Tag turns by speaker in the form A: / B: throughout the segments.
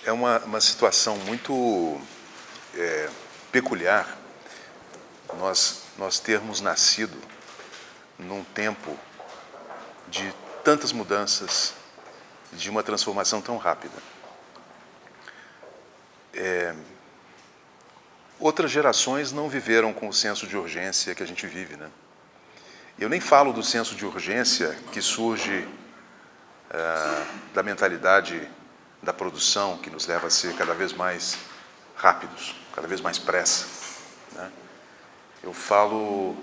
A: É uma situação muito peculiar nós termos nascido num tempo de tantas mudanças, de uma transformação tão rápida. Outras gerações não viveram com o senso de urgência que a gente vive, né? Eu nem falo do senso de urgência que surge da mentalidade da produção, que nos leva a ser cada vez mais rápidos, cada vez mais pressa, né? Eu falo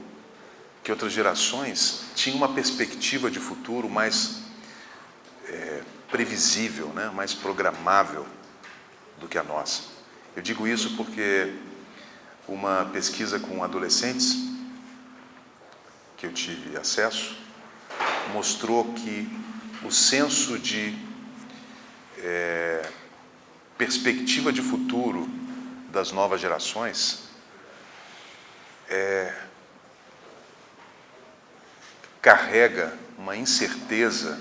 A: que outras gerações tinham uma perspectiva de futuro mais previsível, né? Mais programável do que a nossa. Eu digo isso porque uma pesquisa com adolescentes que eu tive acesso mostrou que o senso de perspectiva de futuro das novas gerações carrega uma incerteza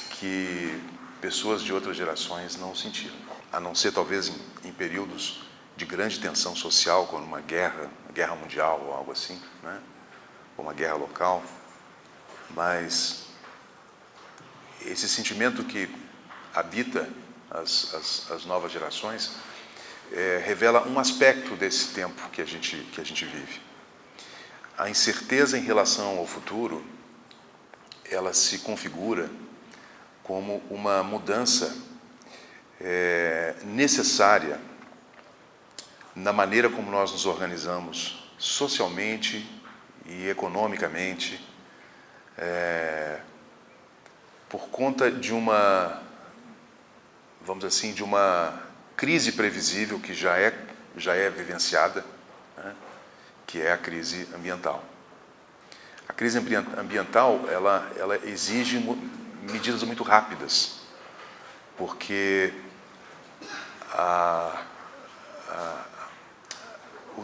A: que pessoas de outras gerações não sentiram, a não ser talvez em períodos de grande tensão social, como uma guerra mundial ou algo assim, né? Ou uma guerra local. Mas esse sentimento que habita as novas gerações revela um aspecto desse tempo que a gente vive. A incerteza em relação ao futuro, ela se configura como uma mudança necessária na maneira como nós nos organizamos socialmente e economicamente, por conta de uma, vamos dizer assim, de uma crise previsível que já é vivenciada, né? Que é a crise ambiental. A crise ambiental, ela exige medidas muito rápidas, porque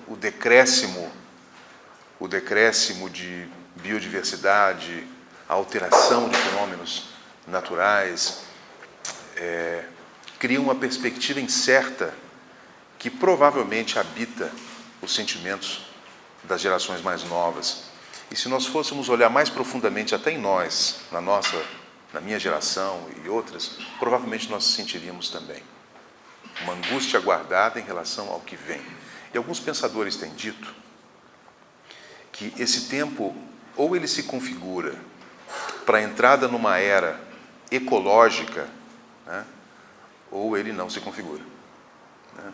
A: o decréscimo de biodiversidade, a alteração de fenômenos naturais, cria uma perspectiva incerta que provavelmente habita os sentimentos das gerações mais novas. E se nós fôssemos olhar mais profundamente até em nós, na minha geração e outras, provavelmente nós sentiríamos também uma angústia aguardada em relação ao que vem. E alguns pensadores têm dito que esse tempo, ou ele se configura para a entrada numa era ecológica, né, ou ele não se configura, né?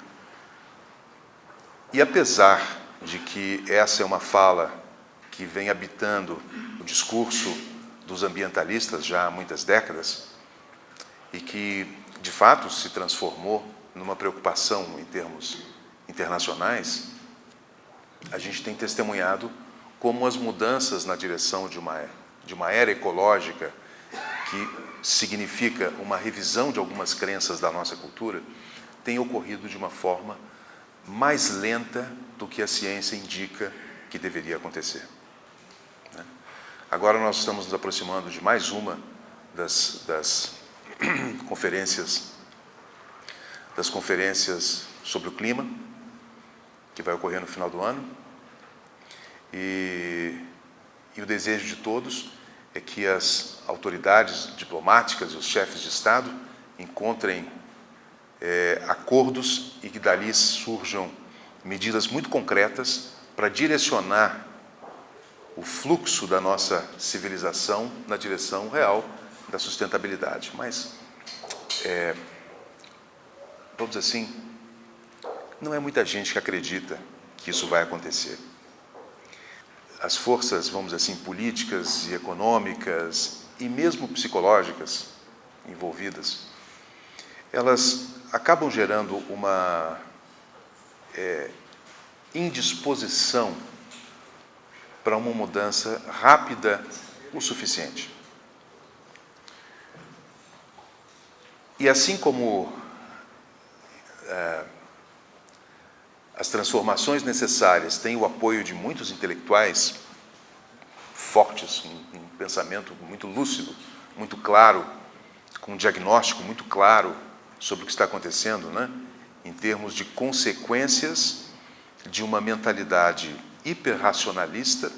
A: E apesar de que essa é uma fala que vem habitando o discurso dos ambientalistas já há muitas décadas, e que, de fato, se transformou numa preocupação em termos internacionais, a gente tem testemunhado como as mudanças na direção de uma era ecológica, que significa uma revisão de algumas crenças da nossa cultura, tem ocorrido de uma forma mais lenta do que a ciência indica que deveria acontecer. Agora nós estamos nos aproximando de mais uma das conferências sobre o clima, que vai ocorrer no final do ano. E o desejo de todos é que as autoridades diplomáticas e os chefes de Estado encontrem acordos e que dali surjam medidas muito concretas para direcionar o fluxo da nossa civilização na direção real da sustentabilidade. Mas, vamos dizer assim, não é muita gente que acredita que isso vai acontecer. As forças, vamos dizer assim, políticas e econômicas e mesmo psicológicas envolvidas, elas acabam gerando uma indisposição para uma mudança rápida o suficiente. E assim como as transformações necessárias têm o apoio de muitos intelectuais fortes, um pensamento muito lúcido, muito claro, com um diagnóstico muito claro sobre o que está acontecendo, né? Em termos de consequências de uma mentalidade hiperracionalista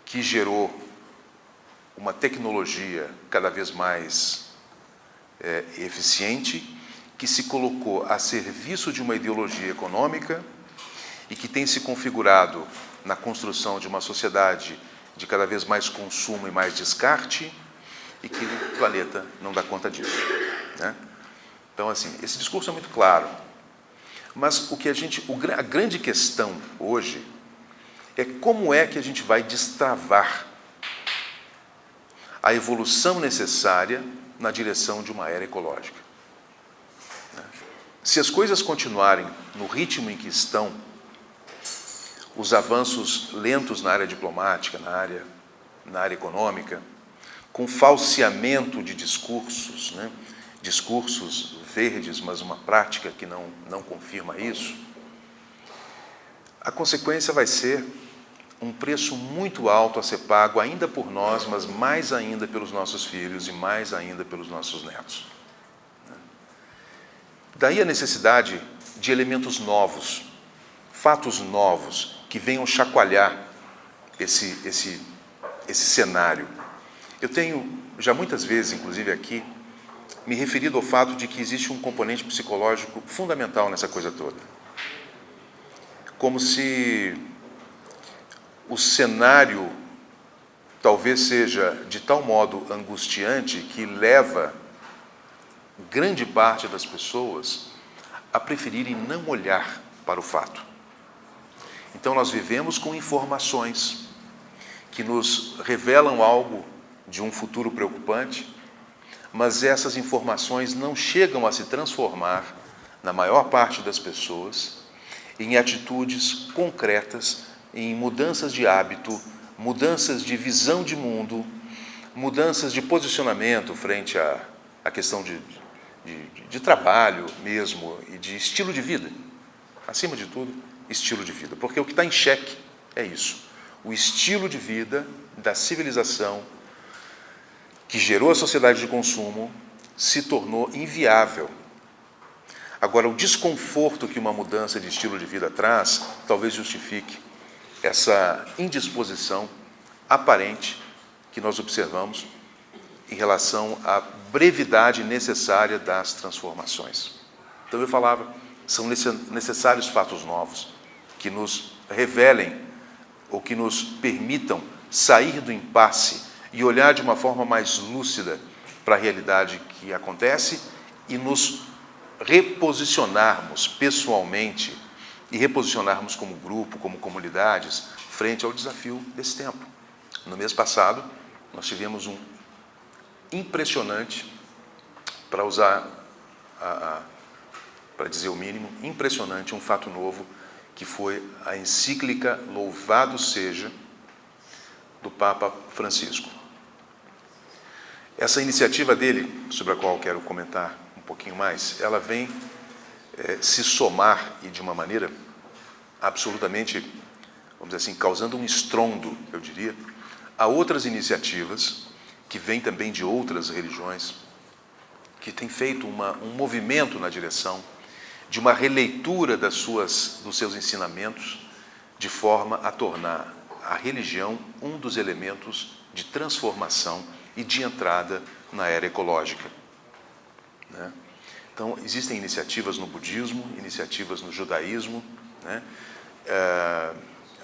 A: que gerou uma tecnologia cada vez mais eficiente, que se colocou a serviço de uma ideologia econômica e que tem se configurado na construção de uma sociedade de cada vez mais consumo e mais descarte, e que o planeta não dá conta disso, né? Então, assim, esse discurso é muito claro. Mas a grande questão hoje é como é que a gente vai destravar a evolução necessária na direção de uma era ecológica. Se as coisas continuarem no ritmo em que estão, os avanços lentos na área diplomática, na área econômica, com falseamento de discursos, né? Discursos verdes, mas uma prática que não confirma isso, a consequência vai ser um preço muito alto a ser pago ainda por nós, mas mais ainda pelos nossos filhos e mais ainda pelos nossos netos. Daí a necessidade de elementos novos, fatos novos, que venham chacoalhar esse cenário. Eu tenho, já muitas vezes, inclusive aqui, me referido ao fato de que existe um componente psicológico fundamental nessa coisa toda. Como se o cenário talvez seja de tal modo angustiante que leva grande parte das pessoas a preferirem não olhar para o fato. Então nós vivemos com informações que nos revelam algo de um futuro preocupante, mas essas informações não chegam a se transformar, na maior parte das pessoas, em atitudes concretas, em mudanças de hábito, mudanças de visão de mundo, mudanças de posicionamento frente à questão de trabalho mesmo e de estilo de vida. Acima de tudo, estilo de vida. Porque o que está em xeque é isso. O estilo de vida da civilização que gerou a sociedade de consumo se tornou inviável. Agora, o desconforto que uma mudança de estilo de vida traz talvez justifique essa indisposição aparente que nós observamos em relação à brevidade necessária das transformações. Então eu falava, são necessários fatos novos que nos revelem ou que nos permitam sair do impasse e olhar de uma forma mais lúcida para a realidade que acontece e nos reposicionarmos pessoalmente e reposicionarmos como grupo, como comunidades, frente ao desafio desse tempo. No mês passado, nós tivemos um impressionante, para usar, para dizer o mínimo, impressionante, um fato novo, que foi a encíclica Louvado Seja, do Papa Francisco. Essa iniciativa dele, sobre a qual eu quero comentar um pouquinho mais, ela vem se somar, e de uma maneira absolutamente, vamos dizer assim, causando um estrondo, eu diria, a outras iniciativas que vêm também de outras religiões, que têm feito um movimento na direção de uma releitura dos seus ensinamentos, de forma a tornar a religião um dos elementos de transformação e de entrada na era ecológica, né? Então, existem iniciativas no budismo, iniciativas no judaísmo, né?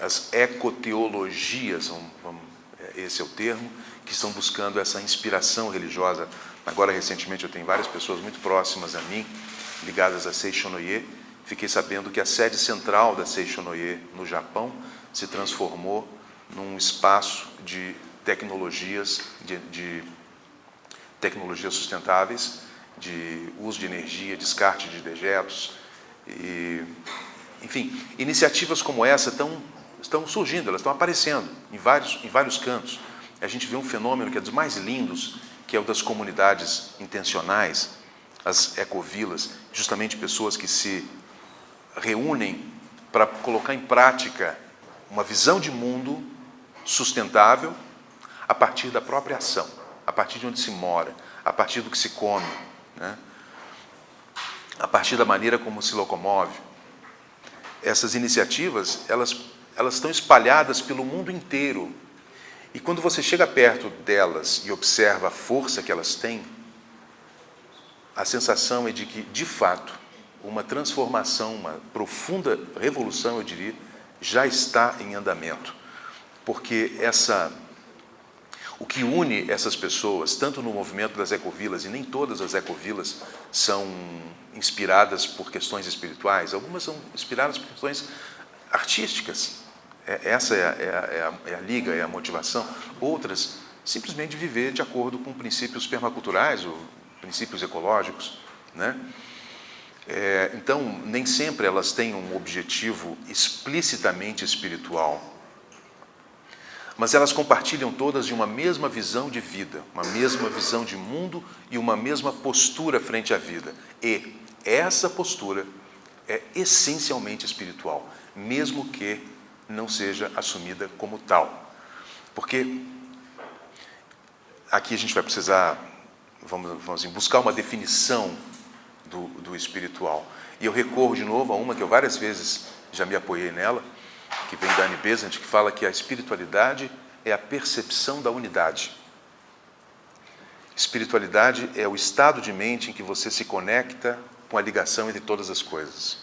A: As ecoteologias, esse é o termo, que estão buscando essa inspiração religiosa. Agora, recentemente, eu tenho várias pessoas muito próximas a mim, ligadas a Seishonoye. Fiquei sabendo que a sede central da Seishonoye, no Japão, se transformou num espaço de tecnologias, de tecnologias sustentáveis, de uso de energia, descarte de dejetos. Enfim, iniciativas como essa estão surgindo, elas estão aparecendo em vários cantos. A gente vê um fenômeno que é dos mais lindos, que é o das comunidades intencionais, as ecovilas, justamente pessoas que se reúnem para colocar em prática uma visão de mundo sustentável a partir da própria ação, a partir de onde se mora, a partir do que se come, né? partir da maneira como se locomove. Essas iniciativas, elas estão espalhadas pelo mundo inteiro. E quando você chega perto delas e observa a força que elas têm, a sensação é de que, de fato, uma transformação, uma profunda revolução, eu diria, já está em andamento. Porque o que une essas pessoas, tanto no movimento das ecovilas, e nem todas as ecovilas são inspiradas por questões espirituais, algumas são inspiradas por questões artísticas. Essa é a liga, é a motivação. Outras, simplesmente viver de acordo com princípios permaculturais, ou princípios ecológicos, né? Então, nem sempre elas têm um objetivo explicitamente espiritual, mas elas compartilham todas de uma mesma visão de vida, uma mesma visão de mundo e uma mesma postura frente à vida. E essa postura é essencialmente espiritual, mesmo que não seja assumida como tal. Porque aqui a gente vai precisar, vamos buscar uma definição do espiritual. E eu recorro de novo a uma que eu várias vezes já me apoiei nela, que vem da Annie Besant, que fala que a espiritualidade é a percepção da unidade. Espiritualidade é o estado de mente em que você se conecta com a ligação entre todas as coisas.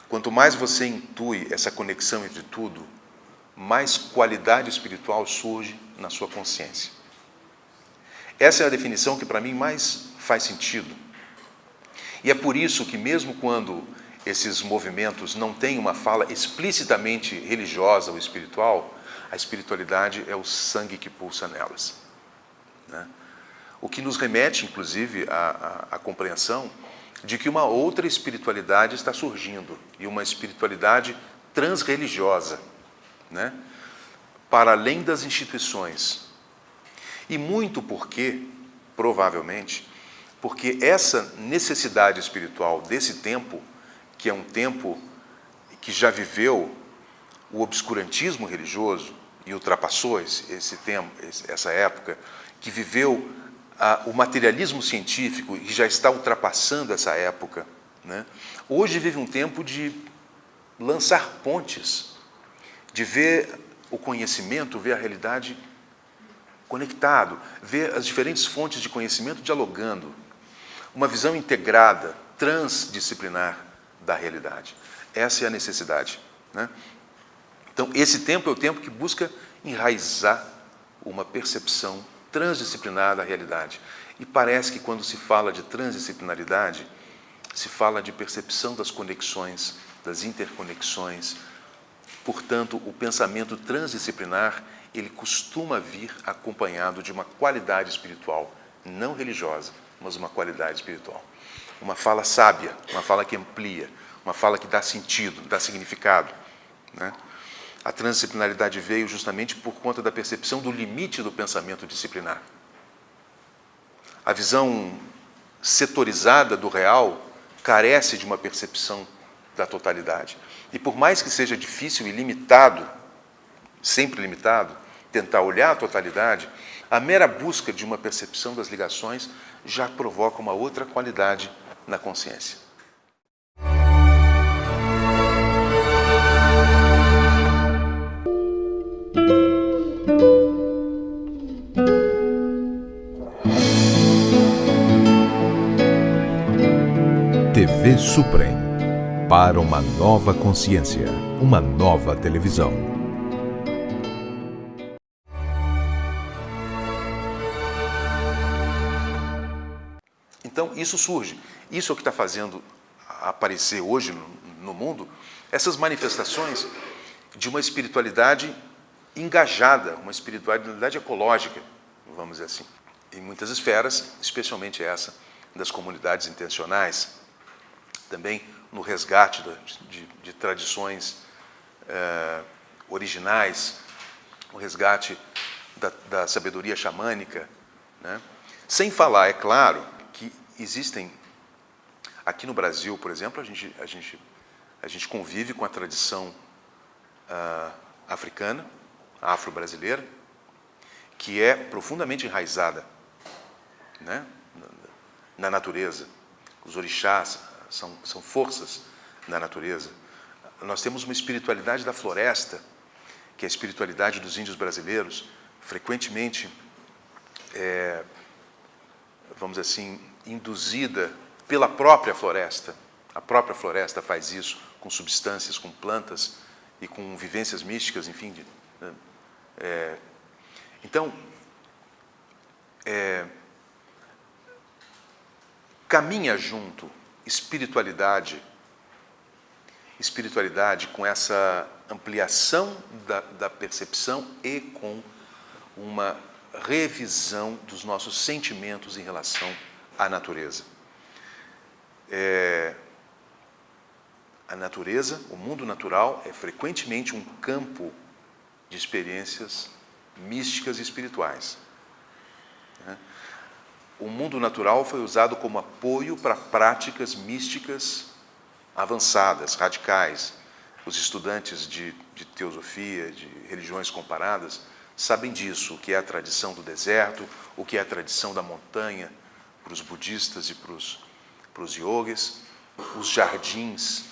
A: Quanto mais você intui essa conexão entre tudo, mais qualidade espiritual surge na sua consciência. Essa é a definição que para mim mais faz sentido. E é por isso que mesmo quando esses movimentos não têm uma fala explicitamente religiosa ou espiritual, a espiritualidade é o sangue que pulsa nelas, né? O que nos remete, inclusive, à compreensão de que uma outra espiritualidade está surgindo, e uma espiritualidade transreligiosa, né? Para além das instituições. E muito porque, provavelmente, porque essa necessidade espiritual desse tempo, que é um tempo que já viveu o obscurantismo religioso e ultrapassou esse tempo, essa época, que viveu o materialismo científico e já está ultrapassando essa época, né? Hoje vive um tempo de lançar pontes, de ver o conhecimento, ver a realidade conectado, ver as diferentes fontes de conhecimento dialogando, uma visão integrada, transdisciplinar da realidade. Essa é a necessidade, né? Então, esse tempo é o tempo que busca enraizar uma percepção transdisciplinar da realidade. E parece que quando se fala de transdisciplinaridade, se fala de percepção das conexões, das interconexões. Portanto, o pensamento transdisciplinar, ele costuma vir acompanhado de uma qualidade espiritual, não religiosa, mas uma qualidade espiritual. Uma fala sábia, uma fala que amplia, uma fala que dá sentido, dá significado, né? A transdisciplinaridade veio justamente por conta da percepção do limite do pensamento disciplinar. A visão setorizada do real carece de uma percepção da totalidade. E por mais que seja difícil e limitado, sempre limitado, tentar olhar a totalidade, a mera busca de uma percepção das ligações já provoca uma outra qualidade na consciência.
B: TV Suprem. Para uma nova consciência, uma nova televisão.
A: Então, isso surge. Isso é o que está fazendo aparecer hoje no mundo essas manifestações de uma espiritualidade engajada, uma espiritualidade ecológica, vamos dizer assim, em muitas esferas, especialmente essa das comunidades intencionais, também no resgate de tradições originais, o resgate da sabedoria xamânica, né? Sem falar, é claro, que existem, aqui no Brasil, por exemplo, a gente convive com a tradição africana, afro-brasileira, que é profundamente enraizada, né, na natureza. Os orixás, são forças na natureza. Nós temos uma espiritualidade da floresta, que é a espiritualidade dos índios brasileiros, frequentemente, vamos dizer assim, induzida pela própria floresta. A própria floresta faz isso com substâncias, com plantas e com vivências místicas, enfim. Então, caminha junto espiritualidade com essa ampliação da percepção e com uma revisão dos nossos sentimentos em relação à natureza. A natureza, o mundo natural, é frequentemente um campo de experiências místicas e espirituais. O mundo natural foi usado como apoio para práticas místicas avançadas, radicais. Os estudantes de teosofia, de religiões comparadas, sabem disso, o que é a tradição do deserto, o que é a tradição da montanha para os budistas e para os yogis, os jardins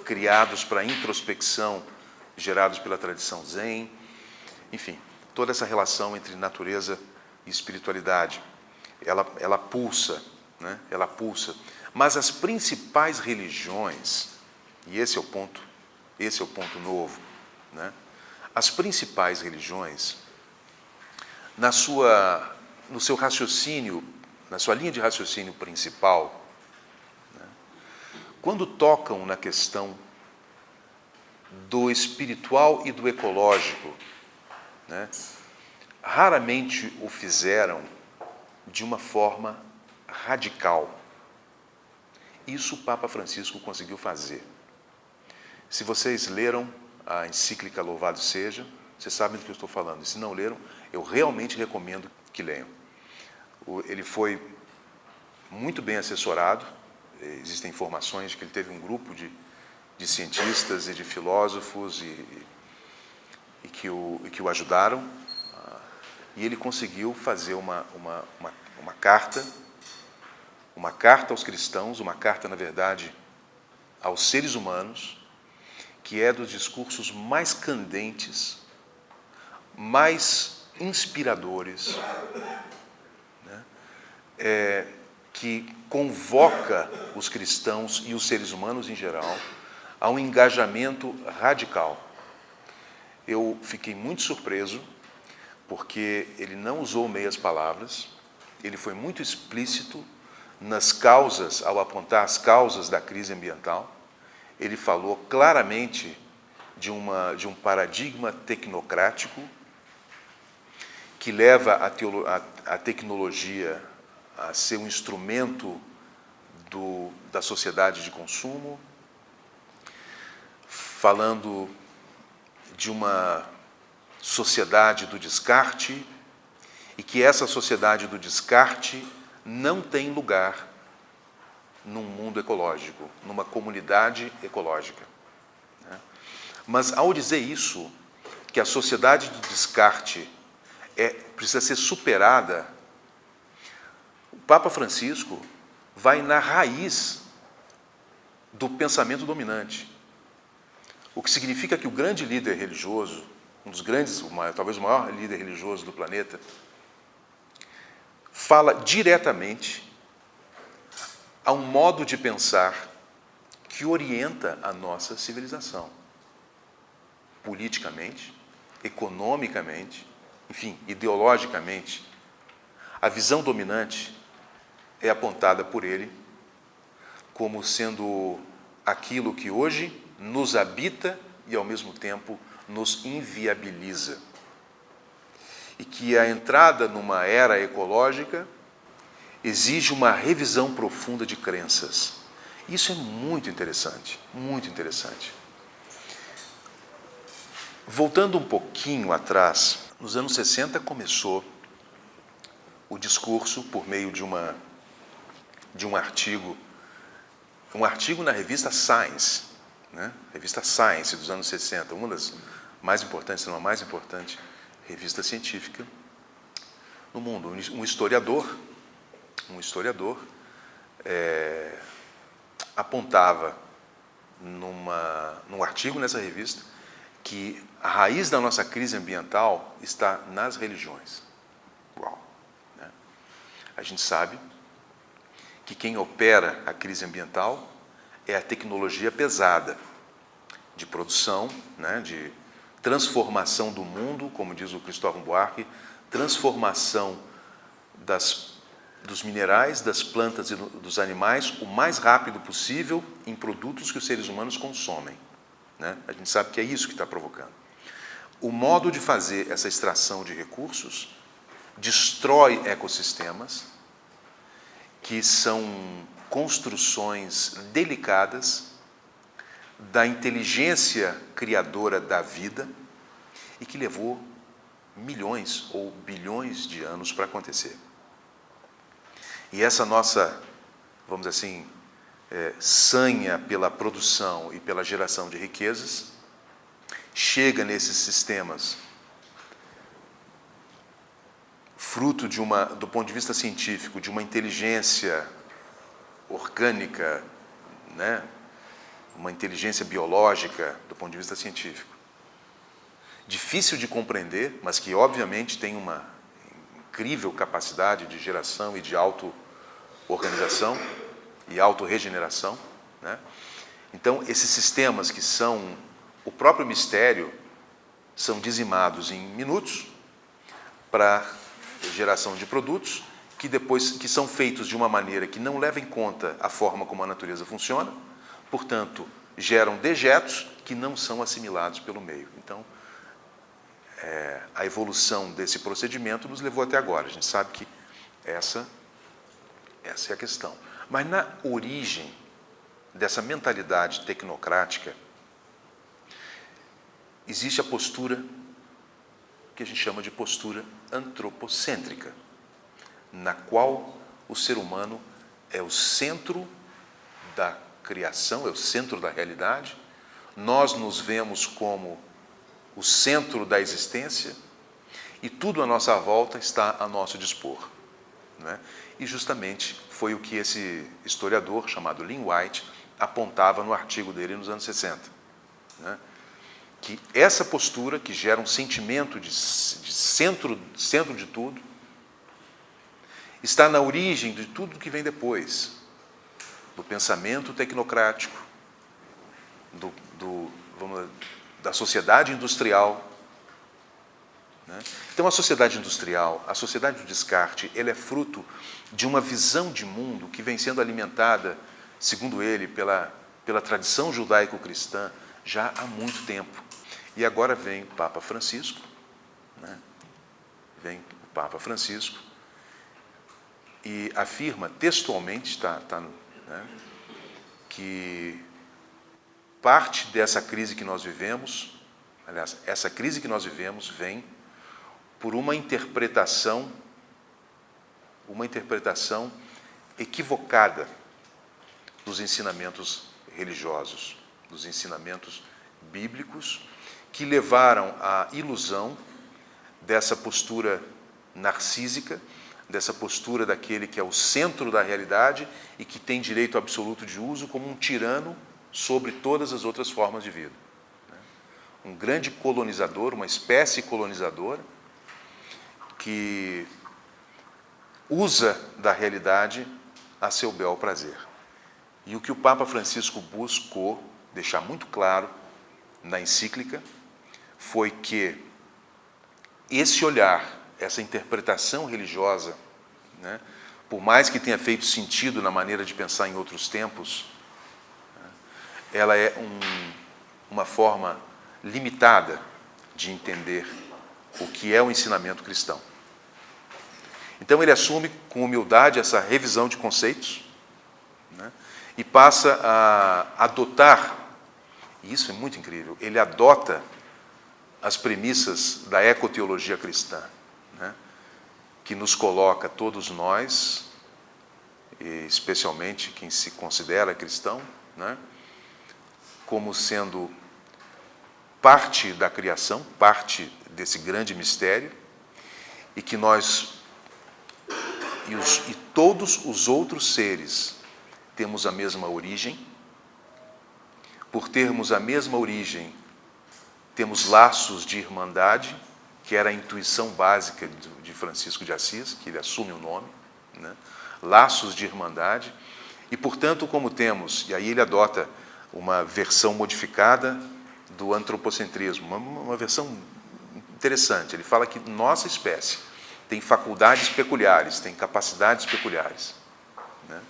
A: criados para a introspecção, gerados pela tradição Zen, enfim, toda essa relação entre natureza e espiritualidade, ela pulsa, né? Ela pulsa. Mas as principais religiões, e esse é o ponto novo, né? As principais religiões, no seu raciocínio, na sua linha de raciocínio principal, né? Quando tocam na questão do espiritual e do ecológico, né? Raramente o fizeram de uma forma radical. Isso o Papa Francisco conseguiu fazer. Se vocês leram a encíclica Louvado Seja, vocês sabem do que eu estou falando. E se não leram, eu realmente recomendo que leiam. Ele foi muito bem assessorado. Existem informações de que ele teve um grupo de cientistas e de filósofos e que o ajudaram. E ele conseguiu fazer uma carta aos cristãos, uma carta, na verdade, aos seres humanos, que é dos discursos mais candentes, mais inspiradores, né? Que convoca os cristãos e os seres humanos em geral a um engajamento radical. Eu fiquei muito surpreso, porque ele não usou meias palavras, ele foi muito explícito nas causas, ao apontar as causas da crise ambiental. Ele falou claramente de um paradigma tecnocrático que leva a tecnologia a ser um instrumento da sociedade de consumo, falando de uma sociedade do descarte, e que essa sociedade do descarte não tem lugar num mundo ecológico, numa comunidade ecológica. Mas, ao dizer isso, que a sociedade do descarte precisa ser superada, o Papa Francisco vai na raiz do pensamento dominante. O que significa que o grande líder religioso, um dos grandes, talvez o maior líder religioso do planeta, fala diretamente a um modo de pensar que orienta a nossa civilização, politicamente, economicamente, enfim, ideologicamente. A visão dominante é apontada por ele como sendo aquilo que hoje nos habita e, ao mesmo tempo, nos inviabiliza. E que a entrada numa era ecológica exige uma revisão profunda de crenças. Isso é muito interessante, muito interessante. Voltando um pouquinho atrás, nos anos 60 começou o discurso por meio de um artigo na revista Science, né? Revista Science dos anos 60, uma das mais importantes, se não a mais importante revista científica no mundo. Um historiador apontava num artigo nessa revista que a raiz da nossa crise ambiental está nas religiões. Uau! Né? A gente sabe que quem opera a crise ambiental é a tecnologia pesada de produção, né, de transformação do mundo, como diz o Cristóvão Buarque, transformação dos minerais, das plantas e dos animais o mais rápido possível em produtos que os seres humanos consomem. Né? A gente sabe que é isso que está provocando. O modo de fazer essa extração de recursos destrói ecossistemas, que são construções delicadas da inteligência criadora da vida e que levou milhões ou bilhões de anos para acontecer. E essa nossa, vamos dizer assim, sanha pela produção e pela geração de riquezas chega nesses sistemas fruto do ponto de vista científico, de uma inteligência orgânica, né? Uma inteligência biológica do ponto de vista científico. Difícil de compreender, mas que obviamente tem uma incrível capacidade de geração e de auto-organização e auto-regeneração, né? Então, esses sistemas que são o próprio mistério são dizimados em minutos para geração de produtos que são feitos de uma maneira que não leva em conta a forma como a natureza funciona, portanto, geram dejetos que não são assimilados pelo meio. Então, a evolução desse procedimento nos levou até agora. A gente sabe que essa é a questão. Mas na origem dessa mentalidade tecnocrática, existe a postura que a gente chama de postura antropocêntrica, na qual o ser humano é o centro da criação, é o centro da realidade. Nós nos vemos como o centro da existência e tudo à nossa volta está a nosso dispor, né? E justamente foi o que esse historiador chamado Lynn White apontava no artigo dele nos anos 60, né? Que essa postura que gera um sentimento de centro de tudo está na origem de tudo que vem depois, do pensamento tecnocrático, da sociedade industrial, né? Então, a sociedade industrial, a sociedade do descarte, ela é fruto de uma visão de mundo que vem sendo alimentada, segundo ele, pela tradição judaico-cristã já há muito tempo. E agora vem o Papa Francisco, né? Vem o Papa Francisco e afirma textualmente, né, que parte dessa crise que nós vivemos, aliás, essa crise que nós vivemos vem por uma interpretação equivocada dos ensinamentos religiosos, dos ensinamentos bíblicos, que levaram à ilusão dessa postura narcísica, dessa postura daquele que é o centro da realidade e que tem direito absoluto de uso como um tirano sobre todas as outras formas de vida. Um grande colonizador, uma espécie colonizadora que usa da realidade a seu bel prazer. E o que o Papa Francisco buscou deixar muito claro na encíclica foi que esse olhar, essa interpretação religiosa, né, por mais que tenha feito sentido na maneira de pensar em outros tempos, né, ela é uma forma limitada de entender o que é o ensinamento cristão. Então ele assume com humildade essa revisão de conceitos, né, e passa a adotar, e isso é muito incrível, ele adota as premissas da ecoteologia cristã, né, que nos coloca todos nós, e especialmente quem se considera cristão, né, como sendo parte da criação, parte desse grande mistério, e que nós e todos os outros seres temos a mesma origem. Por termos a mesma origem, temos laços de irmandade, que era a intuição básica de Francisco de Assis, que ele assume o nome, né? Laços de irmandade. E, portanto, como temos, e aí ele adota uma versão modificada do antropocentrismo, uma versão interessante. Ele fala que nossa espécie tem faculdades peculiares, tem capacidades peculiares, né?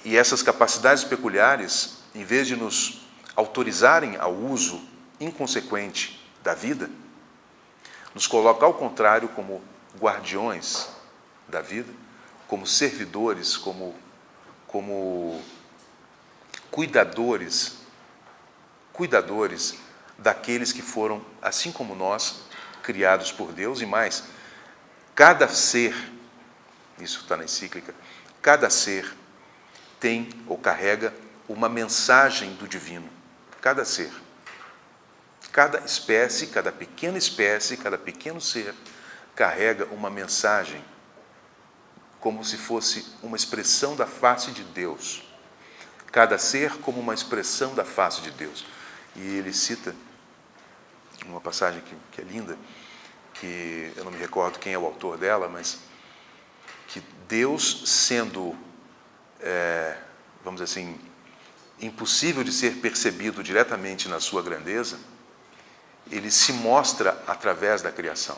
A: E essas capacidades peculiares, em vez de nos autorizarem ao uso inconsequente da vida, nos coloca, ao contrário, como guardiões da vida, como servidores, como cuidadores daqueles que foram, assim como nós, criados por Deus. E mais, cada ser, isso está na encíclica, cada ser tem ou carrega uma mensagem do divino. Cada ser. Cada espécie, cada pequeno ser, carrega uma mensagem, como se fosse uma expressão da face de Deus. Cada ser como uma expressão da face de Deus. E ele cita uma passagem que é linda, que eu não me recordo quem é o autor dela, mas que Deus, sendo, vamos dizer assim, impossível de ser percebido diretamente na sua grandeza, ele se mostra através da criação.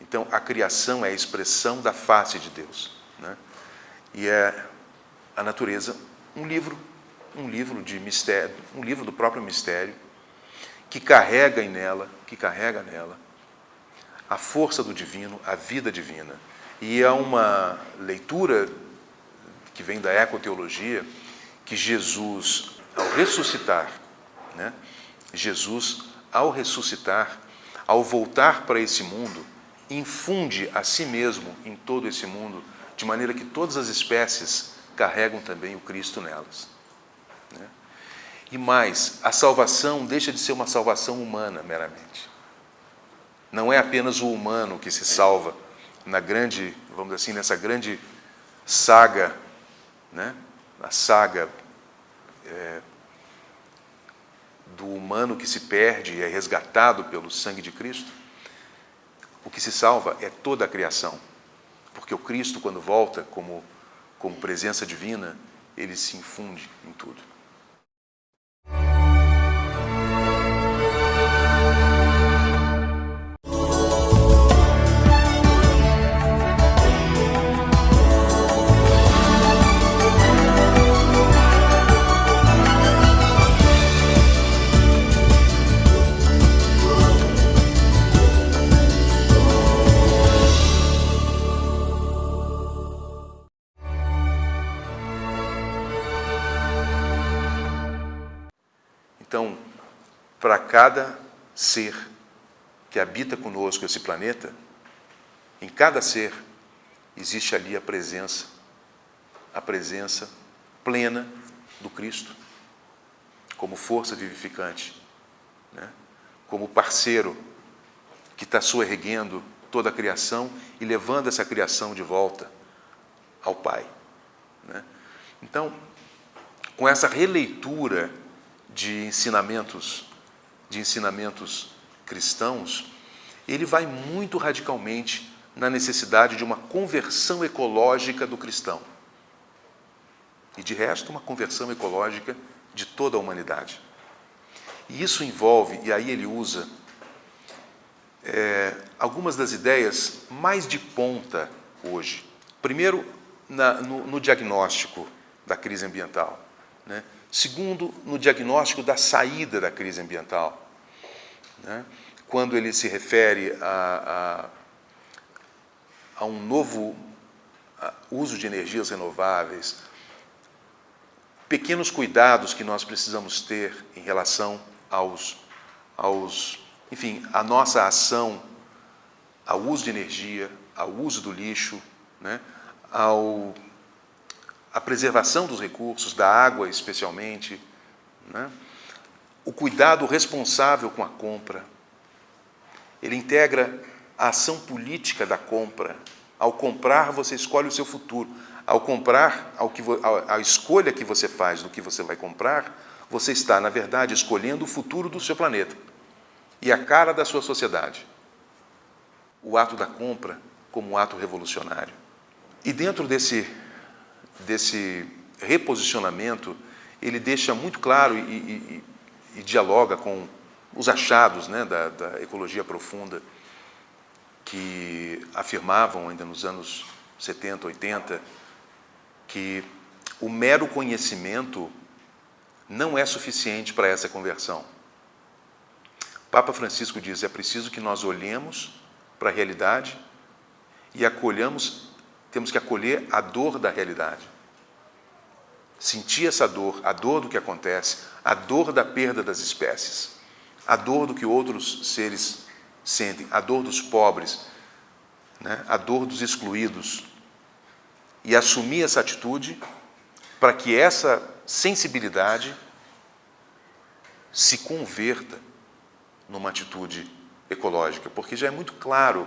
A: Então, a criação é a expressão da face de Deus, né? E é a natureza um livro de mistério, um livro do próprio mistério, que carrega nela a força do divino, a vida divina. E é uma leitura que vem da ecoteologia, que Jesus, ao ressuscitar, né? Jesus, ao ressuscitar, ao voltar para esse mundo, infunde a si mesmo em todo esse mundo, de maneira que todas as espécies carregam também o Cristo nelas, né? E mais, a salvação deixa de ser uma salvação humana meramente. Não é apenas o humano que se salva na grande, vamos dizer assim, nessa grande saga, né? A saga do humano que se perde e é resgatado pelo sangue de Cristo. O que se salva é toda a criação, porque o Cristo, quando volta como presença divina, ele se infunde em tudo. Então, para cada ser que habita conosco esse planeta, em cada ser existe ali a presença plena do Cristo, como força vivificante, né? Como parceiro que está soerguendo toda a criação e levando essa criação de volta ao Pai, né? Então, com essa releitura de ensinamentos cristãos, ele vai muito radicalmente na necessidade de uma conversão ecológica do cristão. E, de resto, uma conversão ecológica de toda a humanidade. E isso envolve, e aí ele usa algumas das ideias mais de ponta hoje. Primeiro, no diagnóstico da crise ambiental, né? Segundo, no diagnóstico da saída da crise ambiental, né? Quando ele se refere a um novo uso de energias renováveis, pequenos cuidados que nós precisamos ter em relação enfim, a nossa ação ao uso de energia, ao uso do lixo, né? A preservação dos recursos, da água especialmente, né? O cuidado responsável com a compra. Ele integra a ação política da compra. Ao comprar, você escolhe o seu futuro. Ao comprar, a escolha que você faz do que você vai comprar, você está, na verdade, escolhendo o futuro do seu planeta e a cara da sua sociedade. O ato da compra como um ato revolucionário. E dentro desse reposicionamento, ele deixa muito claro e dialoga com os achados, né, da ecologia profunda, que afirmavam ainda nos anos 70, 80, que o mero conhecimento não é suficiente para essa conversão. O Papa Francisco diz: é preciso que nós olhemos para a realidade e temos que acolher a dor da realidade. Sentir essa dor, a dor do que acontece, a dor da perda das espécies, a dor do que outros seres sentem, a dor dos pobres, né? A dor dos excluídos, e assumir essa atitude para que essa sensibilidade se converta numa atitude ecológica, porque já é muito claro,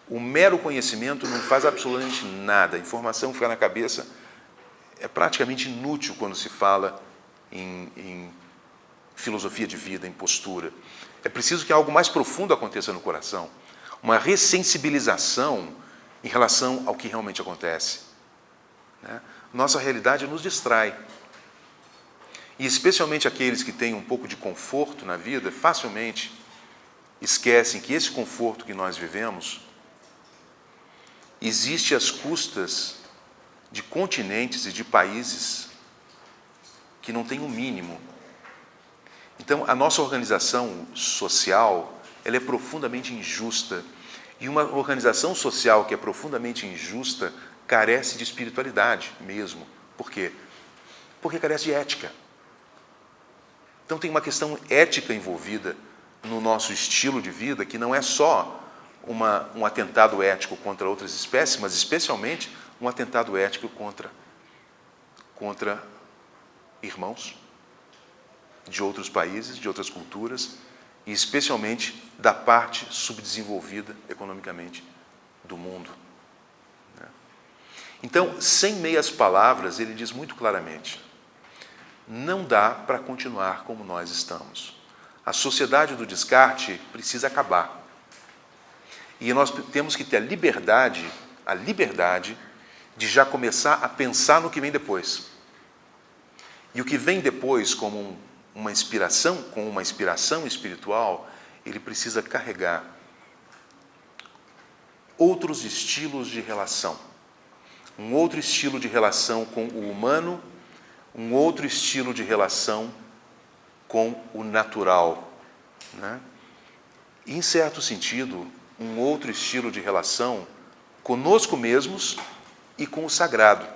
A: o mero conhecimento não faz absolutamente nada, a informação fica na cabeça, é praticamente inútil quando se fala em filosofia de vida, em postura. É preciso que algo mais profundo aconteça no coração, uma ressensibilização em relação ao que realmente acontece. Né? Nossa realidade nos distrai. E especialmente aqueles que têm um pouco de conforto na vida, facilmente esquecem que esse conforto que nós vivemos existe às custas de continentes e de países que não têm o mínimo. Então, a nossa organização social, ela é profundamente injusta. E uma organização social que é profundamente injusta carece de espiritualidade mesmo. Por quê? Porque carece de ética. Então, tem uma questão ética envolvida no nosso estilo de vida, que não é só um atentado ético contra outras espécies, mas especialmente um atentado ético contra irmãos de outros países, de outras culturas, e especialmente da parte subdesenvolvida economicamente do mundo. Então, sem meias palavras, ele diz muito claramente: não dá para continuar como nós estamos. A sociedade do descarte precisa acabar. E nós temos que ter a liberdade de já começar a pensar no que vem depois. E o que vem depois, como uma inspiração espiritual, ele precisa carregar outros estilos de relação. Um outro estilo de relação com o humano, um outro estilo de relação com o natural, né? E, em certo sentido, um outro estilo de relação conosco mesmos e com o sagrado.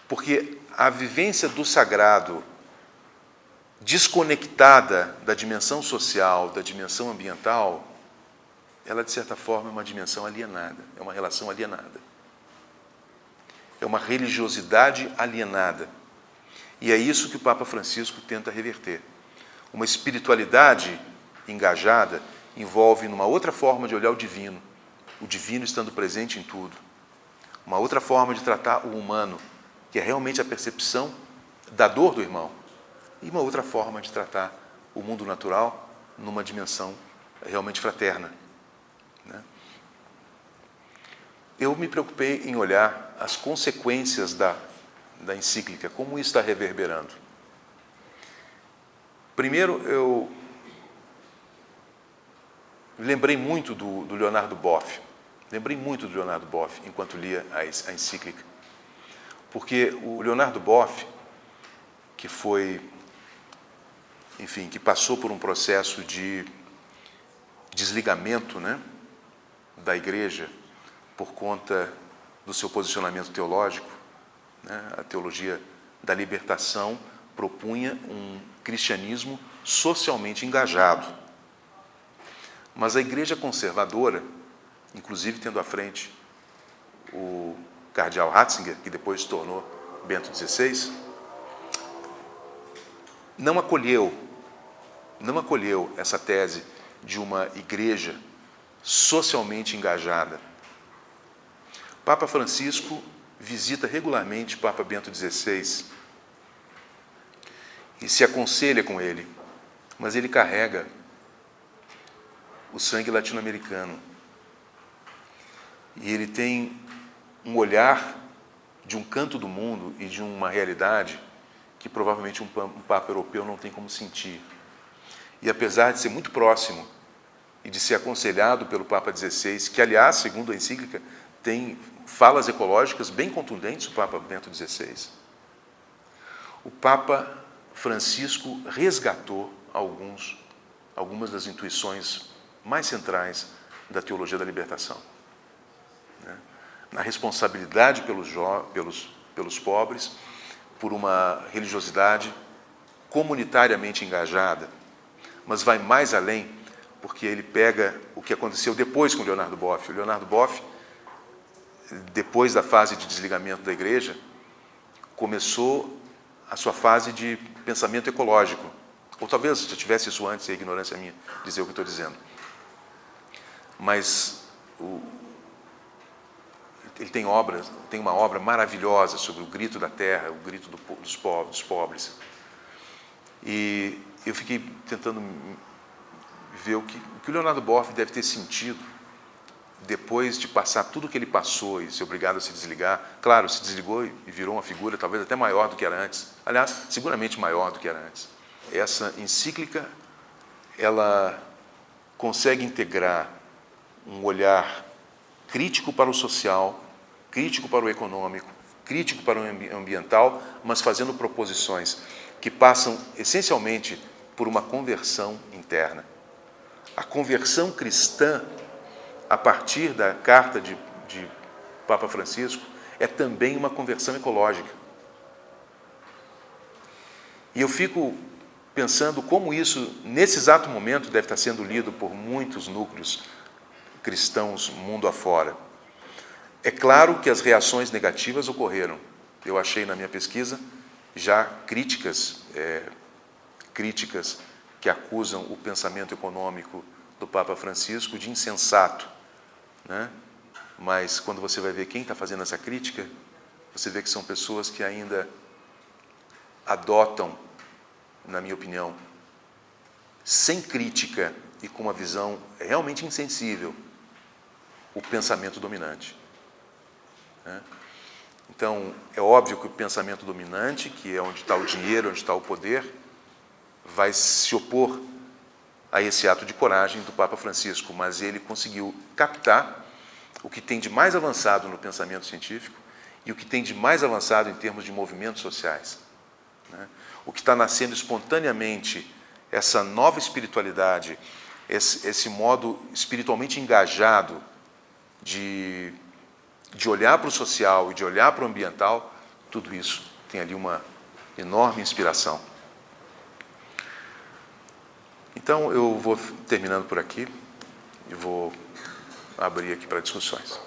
A: Porque a vivência do sagrado, desconectada da dimensão social, da dimensão ambiental, ela, de certa forma, é uma dimensão alienada, é uma relação alienada. É uma religiosidade alienada. E é isso que o Papa Francisco tenta reverter. Uma espiritualidade engajada envolve numa outra forma de olhar o divino estando presente em tudo. Uma outra forma de tratar o humano, que é realmente a percepção da dor do irmão. E uma outra forma de tratar o mundo natural numa dimensão realmente fraterna. Né? Eu me preocupei em olhar as consequências da encíclica, como isso está reverberando. Primeiro, eu lembrei muito do Leonardo Boff. Enquanto lia a encíclica. Porque o Leonardo Boff, que passou por um processo de desligamento, né, da igreja por conta do seu posicionamento teológico, né, a teologia da libertação propunha um cristianismo socialmente engajado. Mas a igreja conservadora, inclusive tendo à frente o cardeal Ratzinger, que depois se tornou Bento XVI, não acolheu essa tese de uma igreja socialmente engajada. Papa Francisco visita regularmente o Papa Bento XVI e se aconselha com ele, mas ele carrega o sangue latino-americano. E ele tem um olhar de um canto do mundo e de uma realidade que provavelmente um Papa europeu não tem como sentir. E apesar de ser muito próximo e de ser aconselhado pelo Papa XVI, que, aliás, segundo a encíclica, tem falas ecológicas bem contundentes, o Papa Bento XVI, o Papa Francisco resgatou algumas das intuições mais centrais da teologia da libertação, né? Na responsabilidade pelos pobres, por uma religiosidade comunitariamente engajada, mas vai mais além, porque ele pega o que aconteceu depois com Leonardo Boff. O Leonardo Boff, depois da fase de desligamento da igreja, começou a sua fase de pensamento ecológico. Ou talvez já tivesse isso antes, é ignorância minha dizer o que estou dizendo. Mas ele tem uma obra maravilhosa sobre o grito da terra, o grito dos pobres. E eu fiquei tentando ver o que o Leonardo Boff deve ter sentido depois de passar tudo o que ele passou e ser obrigado a se desligar. Claro, se desligou e virou uma figura talvez até maior do que era antes. Aliás, seguramente maior do que era antes. Essa encíclica, ela consegue integrar um olhar crítico para o social, crítico para o econômico, crítico para o ambiental, mas fazendo proposições que passam essencialmente por uma conversão interna. A conversão cristã, a partir da carta de Papa Francisco, é também uma conversão ecológica. E eu fico pensando como isso, nesse exato momento, deve estar sendo lido por muitos núcleos cristãos mundo afora. É claro que as reações negativas ocorreram. Eu achei na minha pesquisa já críticas que acusam o pensamento econômico do Papa Francisco de insensato, né? Mas quando você vai ver quem está fazendo essa crítica, você vê que são pessoas que ainda adotam, na minha opinião, sem crítica e com uma visão realmente insensível, o pensamento dominante, né? Então, é óbvio que o pensamento dominante, que é onde está o dinheiro, onde está o poder, vai se opor a esse ato de coragem do Papa Francisco, mas ele conseguiu captar o que tem de mais avançado no pensamento científico e o que tem de mais avançado em termos de movimentos sociais, né? O que está nascendo espontaneamente, essa nova espiritualidade, esse modo espiritualmente engajado de olhar para o social e de olhar para o ambiental, tudo isso tem ali uma enorme inspiração. Então, eu vou terminando por aqui e vou abrir aqui para discussões.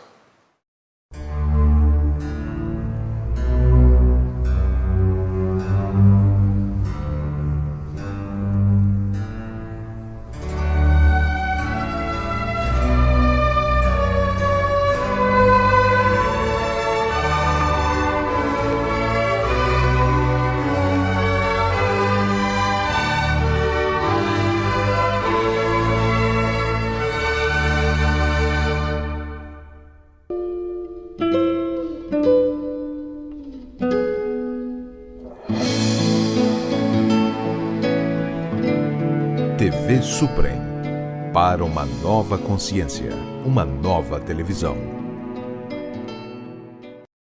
B: TV Suprem. Para uma nova consciência, uma nova televisão.